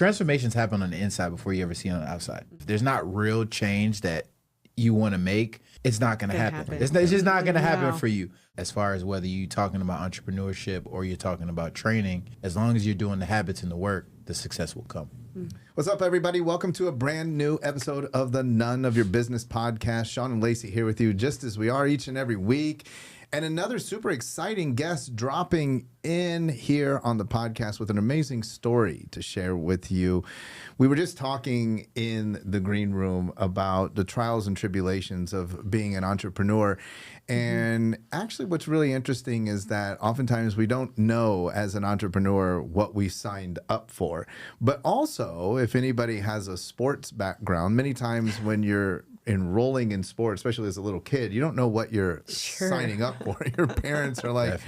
Transformations happen on the inside before you ever see it on the outside. If there's not real change that you want to make, it's not going to happen. It's just not going to happen for you. As far as whether you're talking about entrepreneurship or you're talking about training, as long as you're doing the habits and the work, the success will come. What's up, everybody? Welcome to a brand new episode of the None of Your Business podcast. Shawn and Lacey here with you, just as we are each and every week. And another super exciting guest dropping in here on the podcast with an amazing story to share with you. We were just talking in the green room about the trials and tribulations of being an entrepreneur. And actually what's really interesting is that oftentimes we don't know as an entrepreneur what we signed up for. But also, if anybody has a sports background, many times when you're enrolling in sports, especially as a little kid, you don't know what you're signing up for. Your parents are like,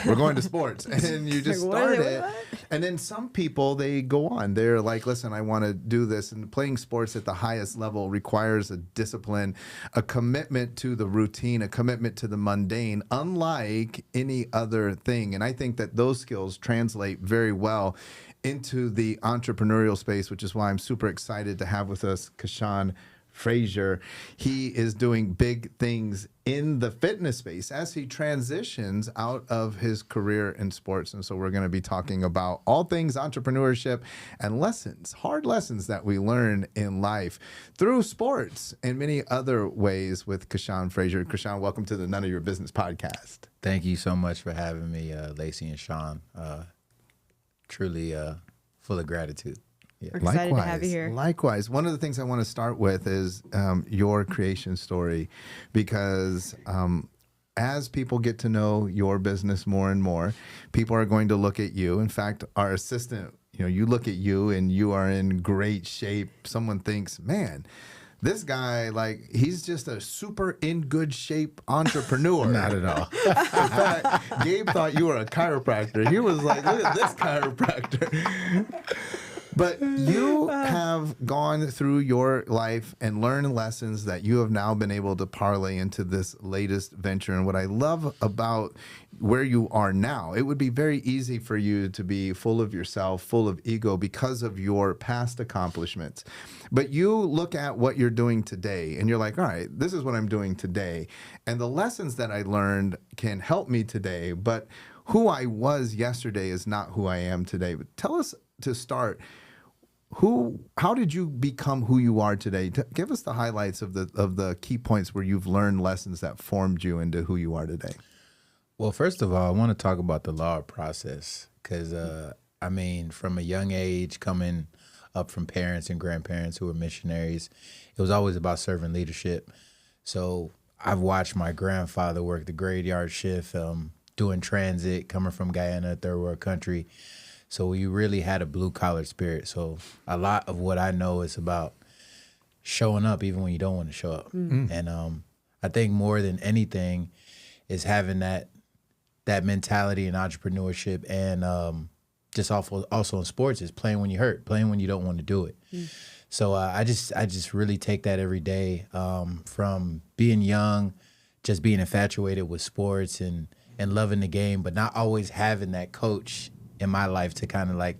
we're going to sports. And you just start it. And then some people, they go on. They're like, listen, I want to do this. And playing sports at the highest level requires a discipline, a commitment to the routine, a commitment to the mundane, unlike any other thing. And I think that those skills translate very well into the entrepreneurial space, which is why I'm super excited to have with us Kashawn Fraser. He is doing big things in the fitness space as he transitions out of his career in sports. And so we're going to be talking about all things entrepreneurship and lessons, hard lessons that we learn in life through sports and many other ways with Kashawn Fraser. Kashawn, welcome to the None of Your Business podcast. Thank you so much for having me, Lacey and Shawn. Truly full of gratitude. Yeah. We're excited to have you here. Likewise. One of the things I want to start with is your creation story, because as people get to know your business more and more, people are going to look at you. In fact, our assistant, you look at you and you are in great shape. Someone thinks, man, this guy, he's just a super in good shape entrepreneur. Not at all. In fact, Gabe thought you were a chiropractor. He was like, look at this chiropractor. But you have gone through your life and learned lessons that you have now been able to parlay into this latest venture. And what I love about where you are now, it would be very easy for you to be full of yourself, full of ego because of your past accomplishments. But you look at what you're doing today and you're like, all right, this is what I'm doing today. And the lessons that I learned can help me today, but who I was yesterday is not who I am today. But tell us to start, how did you become who you are today? Give us the highlights of the key points where you've learned lessons that formed you into who you are today. Well, first of all, I want to talk about the law process because, from a young age, coming up from parents and grandparents who were missionaries, it was always about serving leadership. So I've watched my grandfather work the graveyard shift, doing transit, coming from Guyana, a third world country. So we really had a blue-collar spirit. So a lot of what I know is about showing up even when you don't want to show up. Mm-hmm. And I think more than anything is having that mentality in entrepreneurship and just also in sports is playing when you're hurt, playing when you don't want to do it. Mm-hmm. So I just really take that every day from being young, just being infatuated with sports and loving the game, but not always having that coach in my life to kind of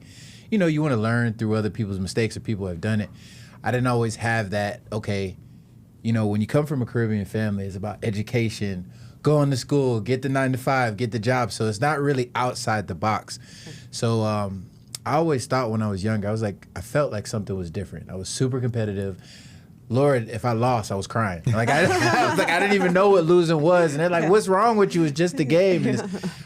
you want to learn through other people's mistakes or people who have done it. I didn't always have that, okay, when you come from a Caribbean family, it's about education, going to school, get the 9 to 5, get the job. So it's not really outside the box. So I always thought when I was younger, I felt like something was different. I was super competitive. Lord, if I lost, I was crying. I was I didn't even know what losing was. And they're like, what's wrong with you? It's just a game. And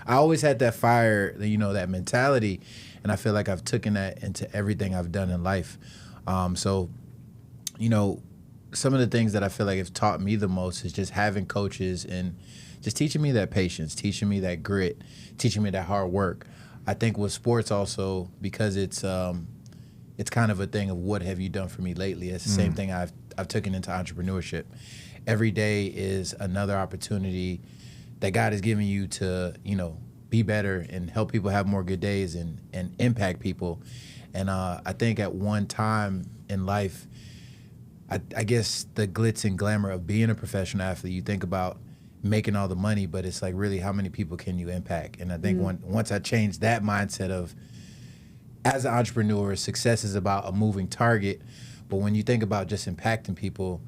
I always had that fire, that mentality. And I feel like I've taken that into everything I've done in life. So some of the things that I feel like have taught me the most is just having coaches and just teaching me that patience, teaching me that grit, teaching me that hard work. I think with sports also, because it's kind of a thing of what have you done for me lately. It's the same thing I've taken into entrepreneurship. Every day is another opportunity that God has given you to, be better and help people have more good days and impact people. And I think at one time in life, I guess the glitz and glamour of being a professional athlete, you think about making all the money, but it's really how many people can you impact? And I think once I changed that mindset of, as an entrepreneur, success is about a moving target. But when you think about just impacting people,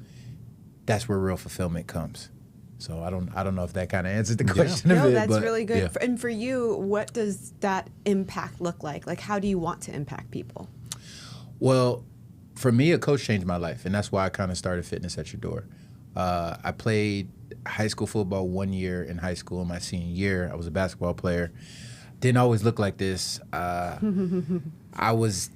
that's where real fulfillment comes. So I don't know if that kind of answered the question a No, bit. that's but really good. yeah. And for you, what does that impact look like? Like, how do you want to impact people? Well, for me, a coach changed my life, and that's why I kind of started Fitness at Your Door. I played high school football 1 year in high school. My senior year, I was a basketball player. Didn't always look like this. I was,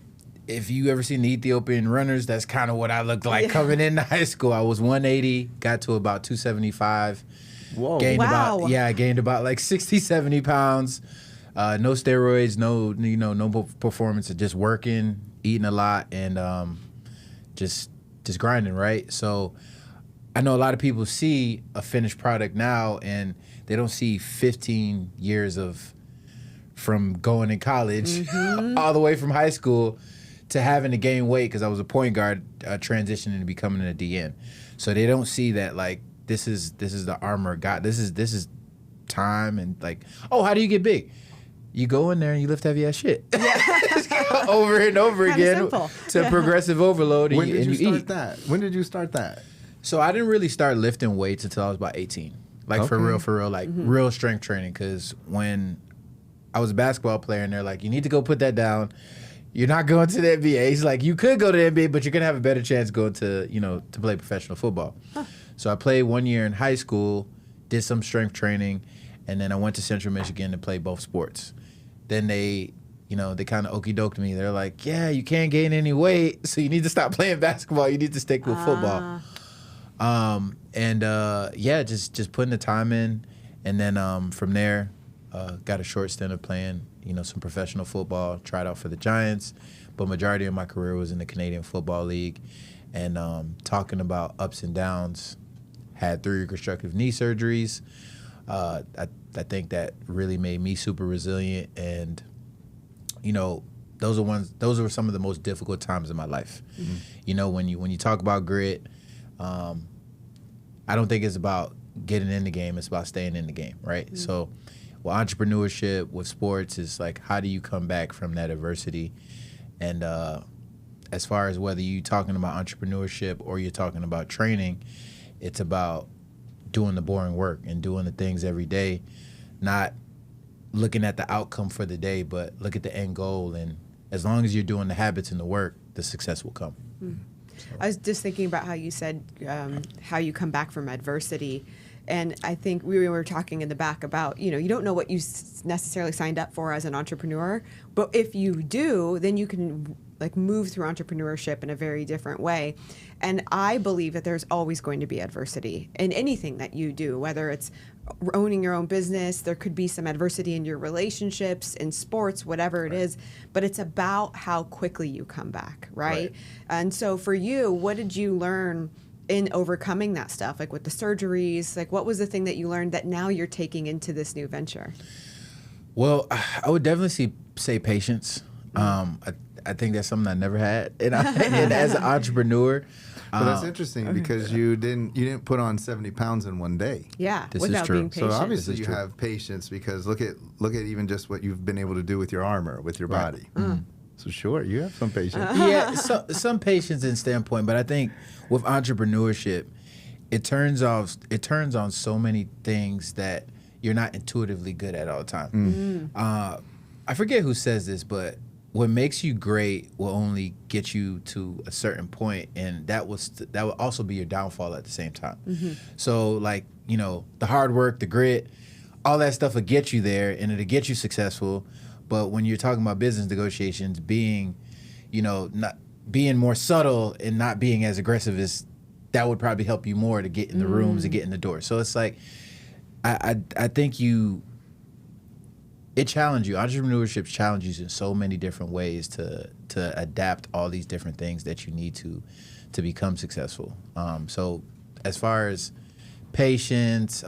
if you ever seen the Ethiopian runners, that's kind of what I looked like coming into high school. I was 180, got to about 275. Whoa. Gained Wow. I gained about like 60, 70 pounds. No steroids, no performance, just working, eating a lot, and just grinding, right? So I know a lot of people see a finished product now, and they don't see 15 years from going in college all the way from high school to having to gain weight, because I was a point guard transitioning to becoming a DN. So they don't see that, like, this is the armor of God. This is time, and like, oh, how do you get big? You go in there and you lift heavy ass shit. Over and over again to progressive overload. When did you start that? When did you start that? So I didn't really start lifting weights until I was about 18. Like, for real, like real strength training. Because when I was a basketball player and they're like, you need to go put that down. You're not going to the NBA. He's like, you could go to the NBA, but you're going to have a better chance going to, to play professional football. So I played 1 year in high school, did some strength training, and then I went to Central Michigan to play both sports. Then they kind of okey-doked me. They're like, yeah, you can't gain any weight, so you need to stop playing basketball. You need to stick with football. Just putting the time in. And then from there, got a short stint of playing, some professional football, tried out for the Giants, but majority of my career was in the Canadian Football League. And talking about ups and downs, had 3 reconstructive knee surgeries. I think that really made me super resilient, and those were some of the most difficult times in my life. When you talk about grit, I don't think it's about getting in the game, it's about staying in the game, right? So with entrepreneurship, with sports, is like, how do you come back from that adversity? And as far as whether you're talking about entrepreneurship or you're talking about training, it's about doing the boring work and doing the things every day, not looking at the outcome for the day, but look at the end goal. And as long as you're doing the habits and the work, the success will come. So. I was just thinking about how you said how you come back from adversity. And I think we were talking in the back about, you don't know what you necessarily signed up for as an entrepreneur, but if you do, then you can move through entrepreneurship in a very different way. And I believe that there's always going to be adversity in anything that you do, whether it's owning your own business, there could be some adversity in your relationships, in sports, whatever it is, but it's about how quickly you come back, right? And so for you, what did you learn in overcoming that stuff, like with the surgeries? Like, what was the thing that you learned that now you're taking into this new venture? Well, I would definitely say patience. I think that's something I never had, and as an entrepreneur. But that's interesting because you didn't put on 70 pounds in one day. Yeah, this without is true. being patient. So obviously you have patience, because look at even just what you've been able to do with your armor, with your body. So sure, you have some patience. Yeah, some patience and standpoint, but I think with entrepreneurship, it turns on so many things that you're not intuitively good at all the time. I forget who says this, but what makes you great will only get you to a certain point, and that will also be your downfall at the same time. So the hard work, the grit, all that stuff will get you there, and it'll get you successful. But when you're talking about business negotiations, being not being more subtle and not being as aggressive, that would probably help you more to get in the rooms and get in the door. So it's like, I think it challenges you. Entrepreneurship challenges you in so many different ways to adapt all these different things that you need to become successful. So as far as patience,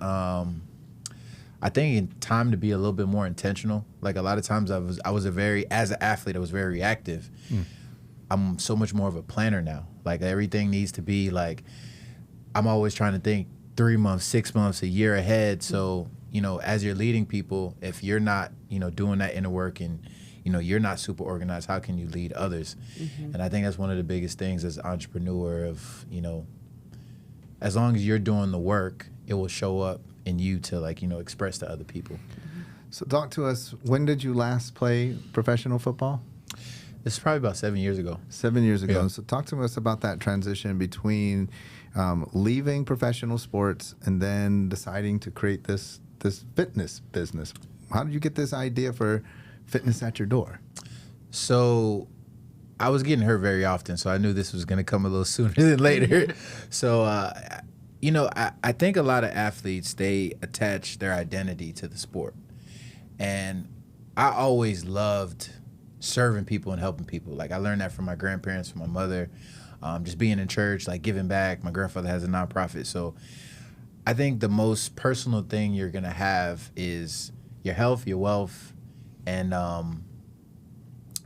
I think in time to be a little bit more intentional. Like, a lot of times as an athlete, I was very reactive. I'm so much more of a planner now. Like, everything needs to be like, I'm always trying to think 3 months, 6 months, a year ahead. So, as you're leading people, if you're not, doing that inner work and, you're not super organized. How can you lead others? And I think that's one of the biggest things as an entrepreneur of, as long as you're doing the work, it will show up in you to express to other people. So talk to us, when did you last play professional football? This is probably about 7 years ago. 7 years ago. Yeah. So talk to us about that transition between leaving professional sports and then deciding to create this fitness business. How did you get this idea for fitness at your door? So I was getting hurt very often, so I knew this was going to come a little sooner than later. So, I think a lot of athletes, they attach their identity to the sport. And I always loved serving people and helping people. Like, I learned that from my grandparents, from my mother, just being in church, like giving back. My grandfather has a nonprofit. So I think the most personal thing you're going to have is your health, your wealth, and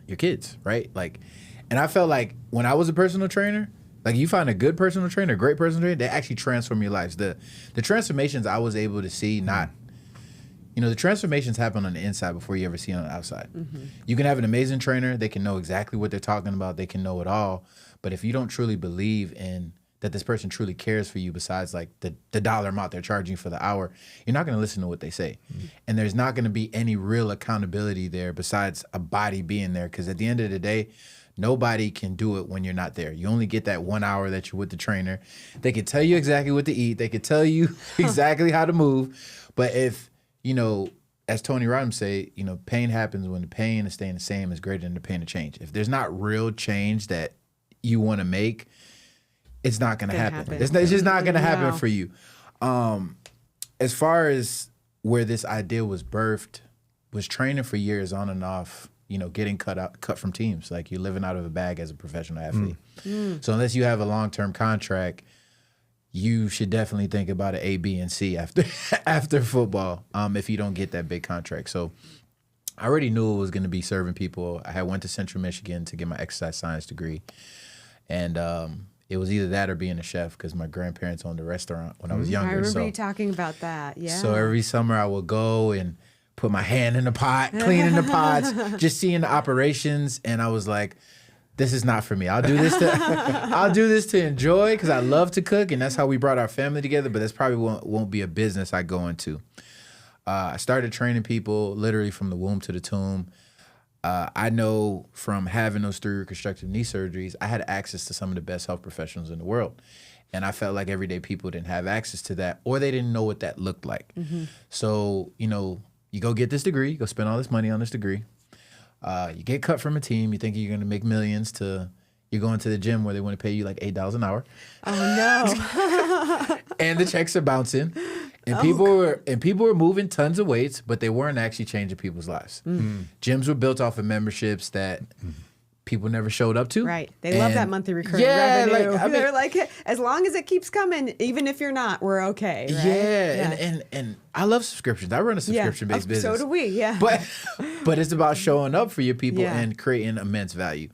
your kids, right? Like, and I felt like when I was a personal trainer, like you find a good personal trainer, a great personal trainer, they actually transform your lives. The transformations I was able to see, the transformations happen on the inside before you ever see it on the outside. You can have an amazing trainer. They can know exactly what they're talking about. They can know it all. But if you don't truly believe in that this person truly cares for you besides like the dollar amount they're charging for the hour, you're not going to listen to what they say. And there's not going to be any real accountability there besides a body being there. Because at the end of the day, nobody can do it when you're not there. You only get that 1 hour that you're with the trainer. They can tell you exactly what to eat. They can tell you exactly how to move. But if, as Tony Robbins say, pain happens when the pain of staying the same is greater than the pain of change. If there's not real change that you want to make, it's not going to happen. It's just not going to happen for you. As far as where this idea was birthed, was training for years on and off, getting cut from teams. Like, you're living out of a bag as a professional athlete. So unless you have a long-term contract, you should definitely think about an A, B, and C after football if you don't get that big contract. So I already knew it was going to be serving people. I had went to Central Michigan to get my exercise science degree. And it was either that or being a chef because my grandparents owned a restaurant when I was younger. I remember you talking about that, yeah. So every summer I would go and put my hand in the pot, cleaning the pots, just seeing the operations. And I was like, this is not for me. I'll do this to enjoy because I love to cook, and that's how we brought our family together. But that's probably won't be a business I go into. I started training people literally from the womb to the tomb. I know from having those 3 reconstructive knee surgeries, I had access to some of the best health professionals in the world. And I felt like everyday people didn't have access to that, or they didn't know what that looked like. So, you go get this degree, you go spend all this money on this degree. You get cut from a team. You think you're going to make millions. You're going to the gym where they want to pay you like $8 an hour. Oh no! And the checks are bouncing, and people were moving tons of weights, but they weren't actually changing people's lives. Gyms were built off of memberships that people never showed up to. Right. They love that monthly recurring revenue. They're like, as long as it keeps coming, even if you're not, we're okay. Right? Yeah. And I love subscriptions. I run a subscription-based business. So do we, yeah. But it's about showing up for your people and creating immense value.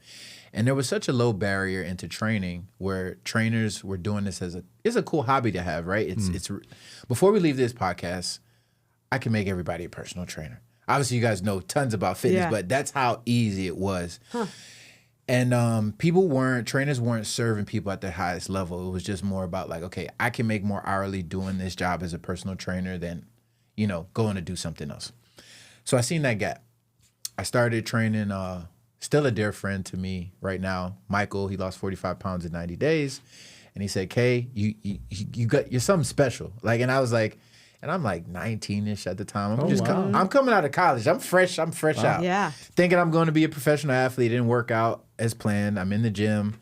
And there was such a low barrier into training where trainers were doing this it's a cool hobby to have, right? It's before we leave this podcast, I can make everybody a personal trainer. Obviously, you guys know tons about fitness, but that's how easy it was. And trainers weren't serving people at their highest level. It was just more about like, okay, I can make more hourly doing this job as a personal trainer than, going to do something else. So I seen that gap. I started training, still a dear friend to me right now, Michael. He lost 45 pounds in 90 days. And he said, Kay, you're something special. Like, and I was like, and I'm like 19-ish at the time. I'm coming out of college. I'm fresh out. Yeah. Thinking I'm going to be a professional athlete. It didn't work out as planned. I'm in the gym.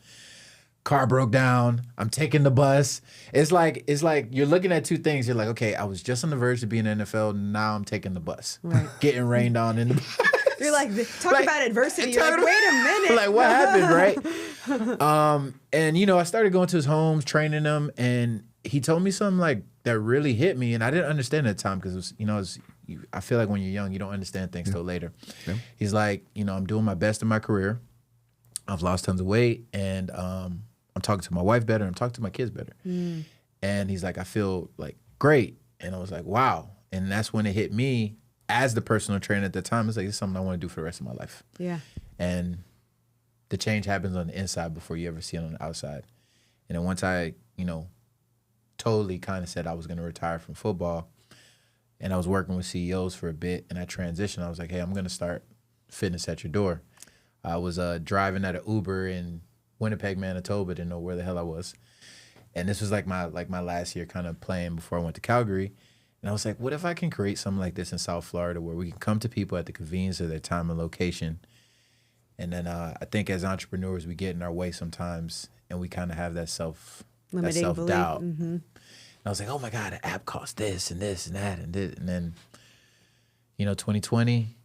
Car broke down. I'm taking the bus. It's like you're looking at two things. You're like, okay, I was just on the verge of being in the NFL. Now I'm taking the bus. Right. Getting rained on in the bus. You're like, talk about adversity. You're like, wait a minute. Like, what happened, right? And, I started going to his homes, training him, and he told me something like that really hit me, and I didn't understand at the time because I feel like when you're young, you don't understand things till later. Yeah. He's like, I'm doing my best in my career. I've lost tons of weight, and I'm talking to my wife better. I'm talking to my kids better. And he's like, I feel like great. And I was like, wow. And that's when it hit me. as the personal trainer at the time, it's like, it's something I want to do for the rest of my life. Yeah. And the change happens on the inside before you ever see it on the outside. And then once I, totally kind of said I was going to retire from football, and I was working with CEOs for a bit, and I transitioned, I was like, hey, I'm going to start fitness at your door. I was driving at an Uber in Winnipeg, Manitoba, didn't know where the hell I was. And this was like my last year kind of playing before I went to Calgary. And I was like, what if I can create something like this in South Florida where we can come to people at the convenience of their time and location? And then I think as entrepreneurs, we get in our way sometimes, and we kind of have that self-doubt. Mm-hmm. And I was like, oh my God, an app costs this and this and that and this. And then, 2020,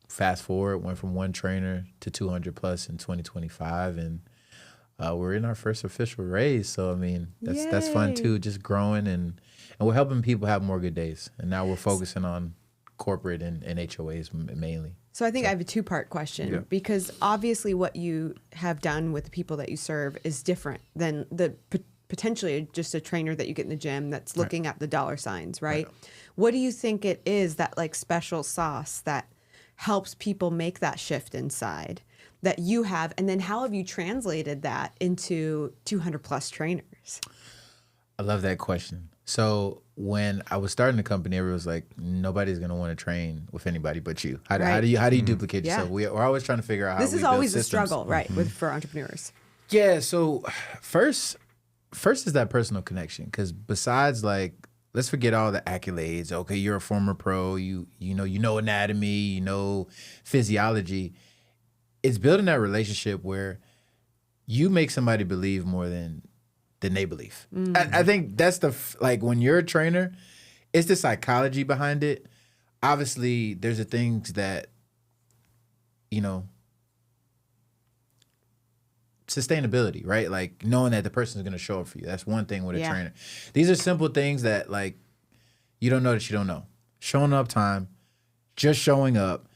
fast forward, went from 1 trainer to 200 plus in 2025. And we're in our first official raise. So, I mean, that's fun too, just growing and we're helping people have more good days. And now we're focusing on corporate and HOAs mainly. So I think I have a 2-part question because obviously what you have done with the people that you serve is different than the potentially just a trainer that you get in the gym that's looking at the dollar signs, right? What do you think it is, that like special sauce that helps people make that shift inside that you have? And then how have you translated that into 200 plus trainers? I love that question. So when I was starting the company, everyone was like, nobody's going to want to train with anybody but you. How do you duplicate yourself? We're always trying to figure out how this we is always build a systems. struggle, right, for entrepreneurs. Yeah. So first is that personal connection. Because besides, like, let's forget all the accolades. Okay, you're a former pro. You know anatomy. You know physiology. It's building that relationship where you make somebody believe more than they believe. I think that's when you're a trainer, it's the psychology behind it. Obviously, there's the things that, sustainability, right? Like knowing that the person is going to show up for you. That's one thing with a trainer. These are simple things that like you don't know that you don't know. Showing up time, just showing up,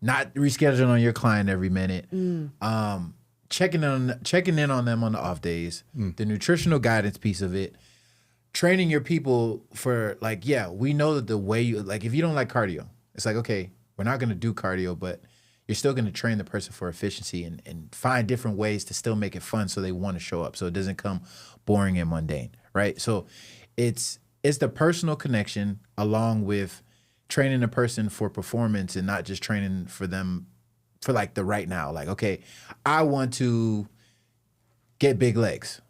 not rescheduling on your client every minute. Checking in on them on the off days, the nutritional guidance piece of it, training your people for we know that the way you, like, if you don't like cardio, it's like, okay, we're not going to do cardio, but you're still going to train the person for efficiency and find different ways to still make it fun so they want to show up so it doesn't come boring and mundane, right? So it's the personal connection along with training a person for performance and not just training for them for like the right now. Like, okay, I want to get big legs,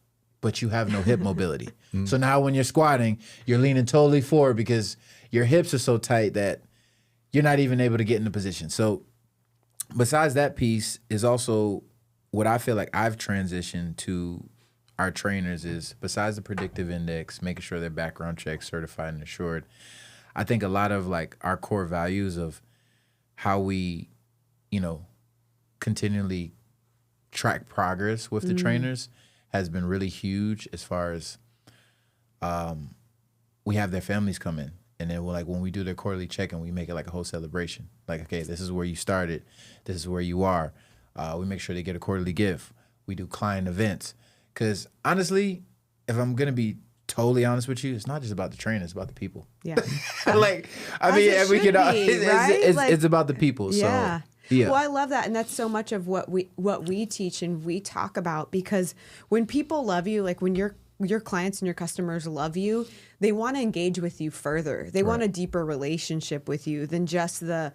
but you have no hip mobility. So now when you're squatting, you're leaning totally forward because your hips are so tight that you're not even able to get in the position. So besides that piece is also what I feel like I've transitioned to our trainers is, besides the predictive index, making sure their background checks certified and assured, I think a lot of like our core values of how we continually track progress with the trainers has been really huge as far as we have their families come in. And then we're like, when we do their quarterly check-in, we make it like a whole celebration. Like, okay, this is where you started. This is where you are. We make sure they get a quarterly gift. We do client events. Because honestly, if I'm going to be totally honest with you, it's not just about the trainer, it's about the people. Yeah. It's about the people. Yeah. So yeah. Well, I love that. And that's so much of what we teach and we talk about, because when people love you, like when your clients and your customers love you, they want to engage with you further. They want a deeper relationship with you than just the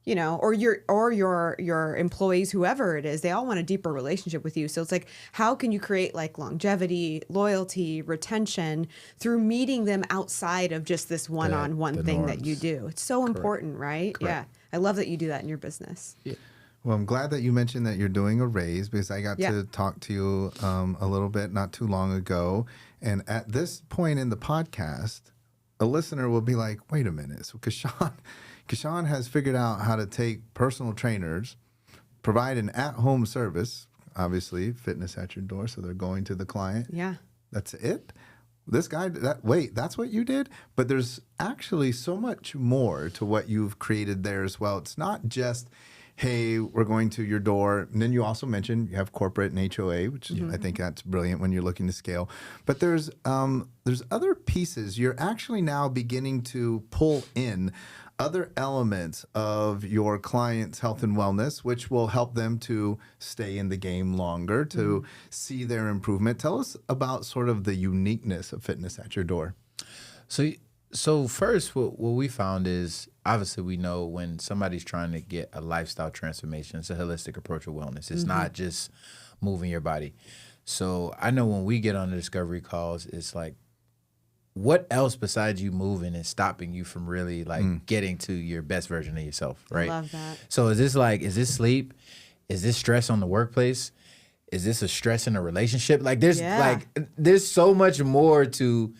or your employees, whoever it is. They all want a deeper relationship with you. So it's like, how can you create like longevity, loyalty, retention through meeting them outside of just this one-on-one thing that you do? It's so important, right? Correct. Yeah. I love that you do that in your business. Yeah. Well, I'm glad that you mentioned that you're doing a raise, because I got to talk to you a little bit not too long ago. And at this point in the podcast, a listener will be like, wait a minute. So Kashawn has figured out how to take personal trainers, provide an at-home service, obviously fitness at your door, so they're going to the client. Yeah. That's it? This guy, that's what you did? But there's actually so much more to what you've created there as well. It's not just, hey, we're going to your door. And then you also mentioned you have corporate and HOA, which I think that's brilliant when you're looking to scale. But there's other pieces. You're actually now beginning to pull in other elements of your client's health and wellness, which will help them to stay in the game longer, to see their improvement. Tell us about sort of the uniqueness of Fitness at Your Door. So first, what we found is, obviously we know when somebody's trying to get a lifestyle transformation, it's a holistic approach of wellness. It's not just moving your body. So I know when we get on the discovery calls, it's like, what else besides you moving is stopping you from really like getting to your best version of yourself, right? I love that. So is this sleep? Is this stress on the workplace? Is this a stress in a relationship? Like there's so much more to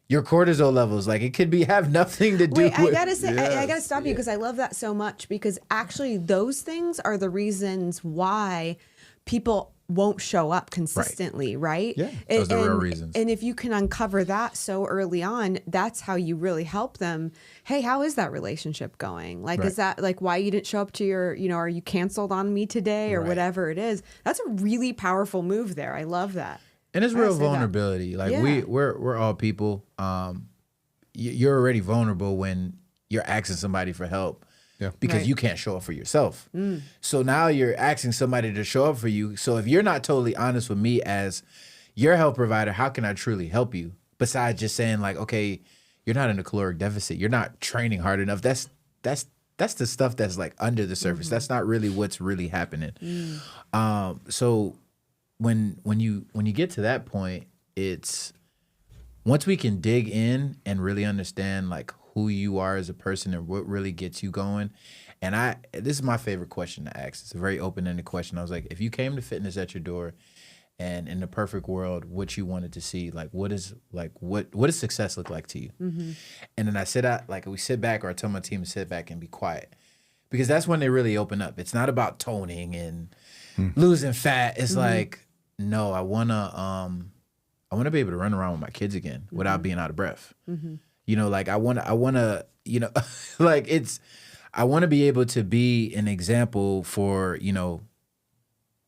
your cortisol levels. Like it could have nothing to do with. I gotta say, I gotta stop you because I love that so much, because actually those things are the reasons why people won't show up consistently, right? Yeah, those are the real reasons. And if you can uncover that so early on, that's how you really help them. Hey, how is that relationship going? Like, is that like why you didn't show up to your, are you canceled on me today or whatever it is? That's a really powerful move there. I love that. And it's real vulnerability. Like we're all people. You're already vulnerable when you're asking somebody for help. Yeah. Because you can't show up for yourself. So now you're asking somebody to show up for you. So if you're not totally honest with me as your health provider, how can I truly help you? Besides just saying like, okay, you're not in a caloric deficit. You're not training hard enough. That's the stuff that's like under the surface. That's not really what's really happening. So when you get to that point, it's once we can dig in and really understand like who you are as a person and what really gets you going. And this is my favorite question to ask. It's a very open-ended question. I was like, if you came to Fitness at Your Door and in the perfect world, what you wanted to see, like what does success look like to you? And then we sit back, or I tell my team to sit back and be quiet, because that's when they really open up. It's not about toning and losing fat. It's like, no, I wanna be able to run around with my kids again without being out of breath. Like I want to, like I want to be able to be an example for,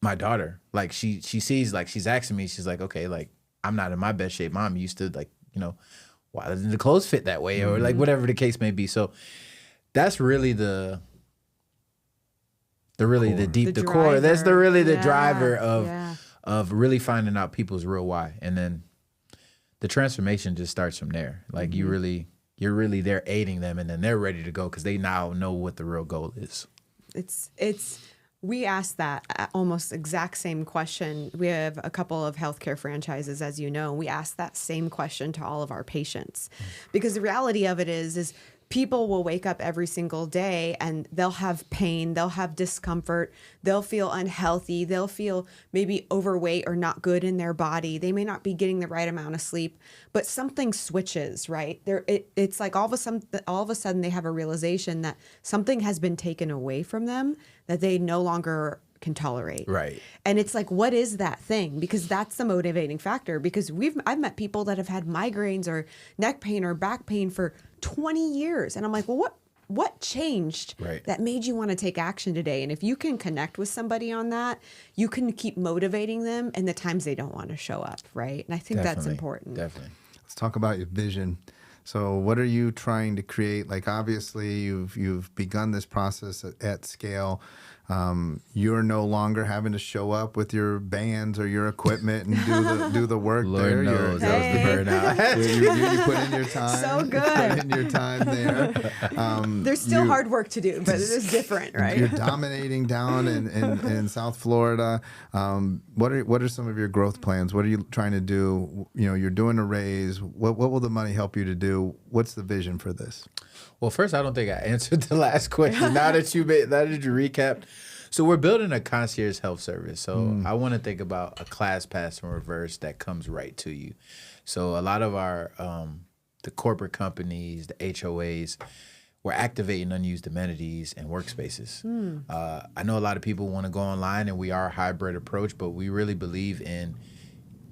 my daughter. Like she sees, like she's asking me, she's like, okay, like I'm not in my best shape. Mom used to, like, why doesn't the clothes fit that way? Or like whatever the case may be. So that's really the core. That's the driver of really finding out people's real why. And then the transformation just starts from there. Like you're really there aiding them, and then they're ready to go because they now know what the real goal is. We ask that almost exact same question. We have a couple of healthcare franchises, as you know, and we ask that same question to all of our patients, because the reality of it is people will wake up every single day and they'll have pain, they'll have discomfort, they'll feel unhealthy, they'll feel maybe overweight or not good in their body. They may not be getting the right amount of sleep, but something switches, right? It's like all of a sudden they have a realization that something has been taken away from them that they no longer can tolerate. Right. And it's like, what is that thing? Because that's the motivating factor. Because I've met people that have had migraines or neck pain or back pain for 20 years. And I'm like, well, what changed that made you want to take action today? And if you can connect with somebody on that, you can keep motivating them in the times they don't want to show up, right? And I think that's important. Definitely. Let's talk about your vision. So what are you trying to create? Like, obviously you've begun this process at scale. You're no longer having to show up with your bands or your equipment and do the work. Lord there. Knows that was the burnout. You put in your time. So good. You put in your time there. There's still hard work to do, but it is different, right? You're dominating down in South Florida. What are some of your growth plans? What are you trying to do? You're doing a raise. What will the money help you to do? What's the vision for this? Well, first, I don't think I answered the last question. Now that you recapped. So we're building a concierge health service. So I want to think about a class pass in reverse that comes right to you. So a lot of our the corporate companies, the HOAs, we're activating unused amenities and workspaces. I know a lot of people want to go online, and we are a hybrid approach, but we really believe in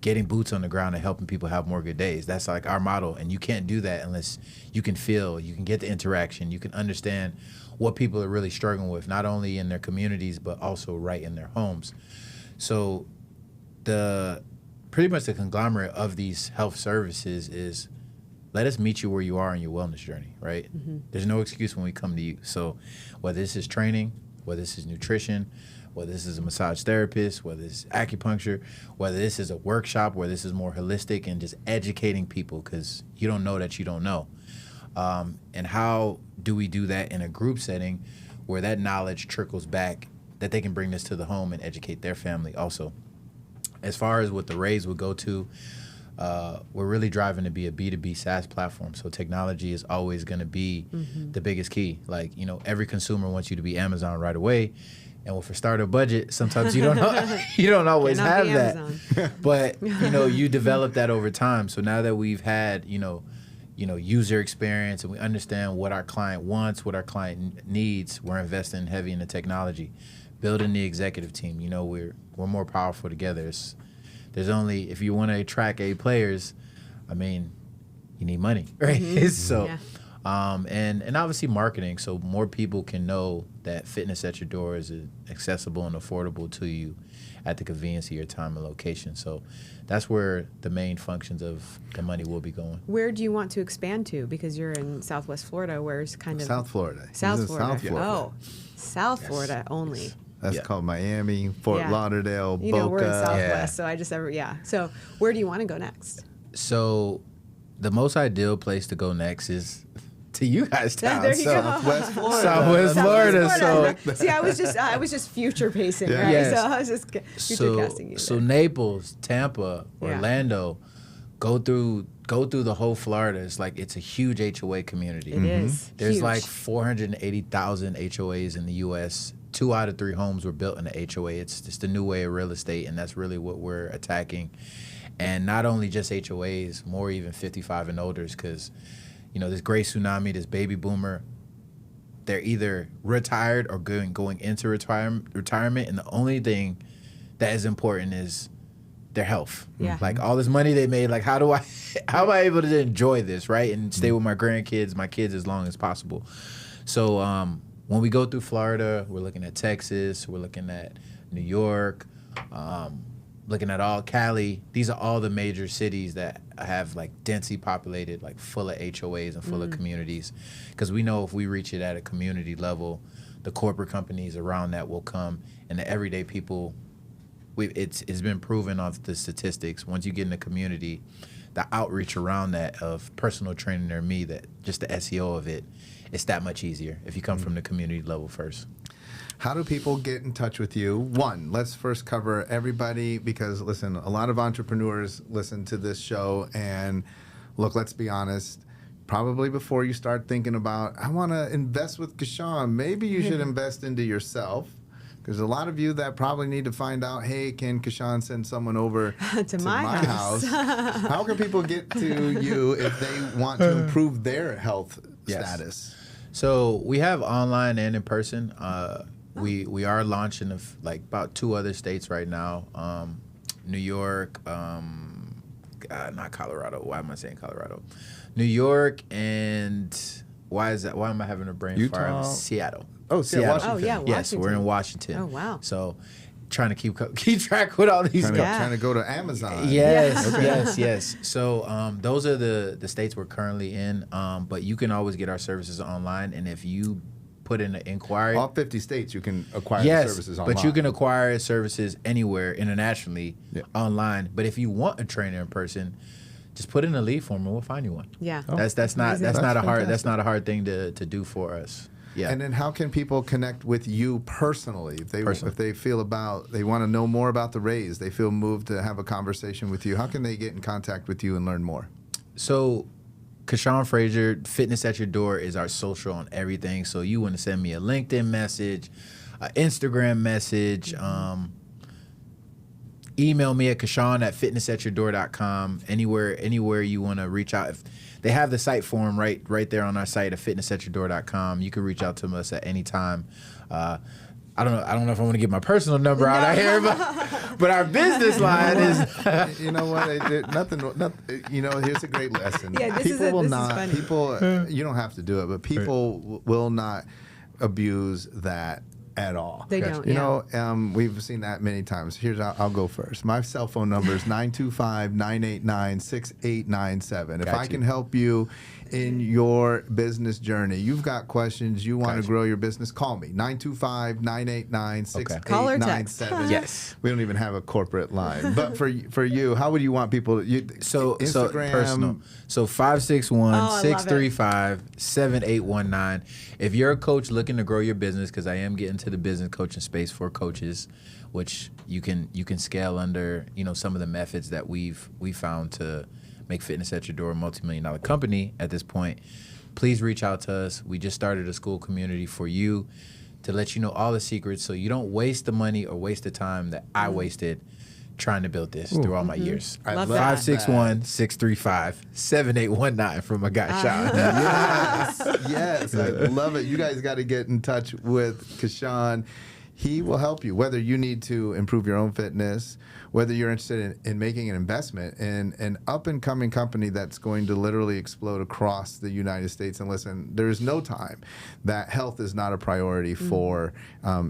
getting boots on the ground and helping people have more good days. That's like our model. And you can't do that unless you can feel, you can get the interaction, you can understand what people are really struggling with, not only in their communities, but also right in their homes. So pretty much the conglomerate of these health services is let us meet you where you are in your wellness journey, right? There's no excuse when we come to you. So whether this is training, whether this is nutrition, whether this is a massage therapist, whether it's acupuncture, whether this is a workshop, whether this is more holistic and just educating people, because you don't know that you don't know. And how do we do that in a group setting where that knowledge trickles back, that they can bring this to the home and educate their family also? As far as what the raise would go to, we're really driving to be a B2B SaaS platform. So technology is always going to be the biggest key. Like, every consumer wants you to be Amazon right away. And with a startup budget, sometimes you don't know, you don't always Cannot have be that. But, you develop that over time. So now that we've had, user experience and we understand what our client wants, what our client needs, we're investing heavy in the technology, building the executive team. We're more powerful together. There's only, if you want to attract A players, you need money, right? So, and obviously marketing, so more people can know that fitness at your door is accessible and affordable to you at the convenience of your time and location. So that's where the main functions of the money will be going. Where do you want to expand to? Because you're in Southwest Florida, where's kind of... South Florida. South Florida. South Florida. Oh, South Florida only. That's called Miami, Fort Lauderdale, Boca. We're in Southwest, so I just So where do you want to go next? So the most ideal place to go next is to you guys' town. There you go. Southwest Florida. Southwest Florida. So see, I was just future pacing, Yeah. right? Yes. So I was just future casting you. So there. Naples, Tampa, Yeah. Orlando, go through the whole Florida. It's a huge HOA community. It is. There's huge. like 480,000 HOAs in the U.S. 2 out of 3 homes were built in the HOA. It's just the new way of real estate, and that's really what we're attacking. And not only just HOAs, more even 55 and olders, because this great tsunami, this baby boomer, they're either retired or going into retirement, and the only thing that is important is their health. Yeah. Like all this money they made, like how am I able to enjoy this, right? And stay with my grandkids, my kids as long as possible. So when we go through Florida, we're looking at Texas, we're looking at New York, looking at all Cali. These are all the major cities that have like densely populated, like full of HOAs and full of communities. Because we know if we reach it at a community level, the corporate companies around that will come, and the everyday people, it's been proven off the statistics. Once you get in the community, the outreach around that of personal training or me, that just the SEO of it, it's that much easier if you come from the community level first. How do people get in touch with you? One, let's first cover everybody, because listen, a lot of entrepreneurs listen to this show, and look, let's be honest, probably before you start thinking about, I want to invest with Kashawn, maybe you should invest into yourself. Because a lot of you that probably need to find out, hey, can Kashawn send someone over to my house? How can people get to you if they want to improve their health status? So we have online and in person. We are launching like about 2 other states right now. New York, not Colorado. Why am I saying Colorado? New York, and why am I having a brain Utah. fire? Seattle. Oh, Seattle. Oh, yeah, Washington. Yes, we're in Washington. Oh, wow. So trying to keep track with all these. Trying to go to Amazon. Yes, yes. So those are the states we're currently in. But you can always get our services online, and if you put in an inquiry, all 50 states you can acquire the services online. But you can acquire services anywhere internationally online. But if you want a trainer in person, just put in a lead form and we'll find you one. Yeah. That's not a hard thing to do for us. Yeah. And then how can people connect with you personally? If they feel they want to know more about the raise, they feel moved to have a conversation with you, how can they get in contact with you and learn more? So Kashawn Fraser, Fitness at Your Door is our social on everything. So you want to send me a LinkedIn message, an Instagram message, email me at Kashawn@fitnessatyourdoor.com. Anywhere you want to reach out. If they have the site form right there on our site at fitnessatyourdoor.com. You can reach out to us at any time. I don't know if I want to get my personal number out here, but our business line is. You know what? Nothing. You know, here's a great lesson. Yeah, this people is will this not. Is funny. People, you don't have to do it, but people will not abuse that at all. They don't. You yeah. know, we've seen that many times. I'll go first. My cell phone number is 925-989-6897. If I can help you in your business journey, you've got questions, you want to grow your business, call me. 925-989-6897. Call or text. Yes. We don't even have a corporate line. But for you, how would you want people to So Instagram? Personal. So 561-635-7819. If you're a coach looking to grow your business, because I am getting to the business coaching space for coaches, which you can scale under, you know, some of the methods that we found to make Fitness at Your Door a multi-million-dollar company at this point, please reach out to us. We just started a school community for you to let you know all the secrets so you don't waste the money or waste the time that I wasted trying to build this through all my years. I Love love that. 561-635-7819 from my guy, Shawn. Yes, I love it. You guys got to get in touch with Kashawn. He will help you, whether you need to improve your own fitness, whether you're interested in making an investment in an up-and-coming company that's going to literally explode across the United States. And listen, there is no time that health is not a priority for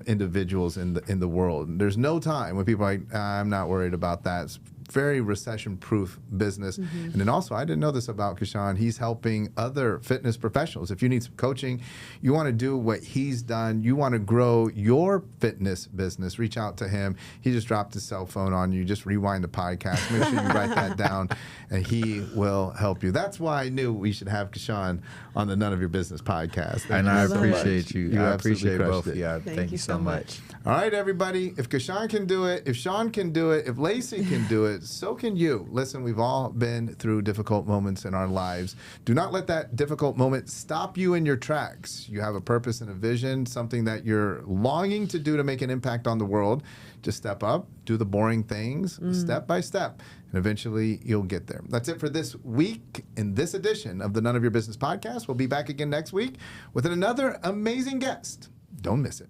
individuals in the world. There's no time when people are like, I'm not worried about that. It's very recession-proof business. And then also, I didn't know this about Kashawn. He's helping other fitness professionals. If you need some coaching, you want to do what he's done, you want to grow your fitness business, reach out to him. He just dropped his cell phone on you. Just rewind the podcast. Make sure you write that down, and he will help you. That's why I knew we should have Kashawn on the None of Your Business podcast. And I appreciate you. I absolutely appreciate crushed both. it. Yeah, thank you so much. All right, everybody. If Kashawn can do it, if Shawn can do it, if Lacey can do it, so can you. Listen, we've all been through difficult moments in our lives. Do not let that difficult moment stop you in your tracks. You have a purpose and a vision, something that you're longing to do to make an impact on the world. Just step up, do the boring things step by step, and eventually you'll get there. That's it for this week in this edition of the None of Your Business podcast. We'll be back again next week with another amazing guest. Don't miss it.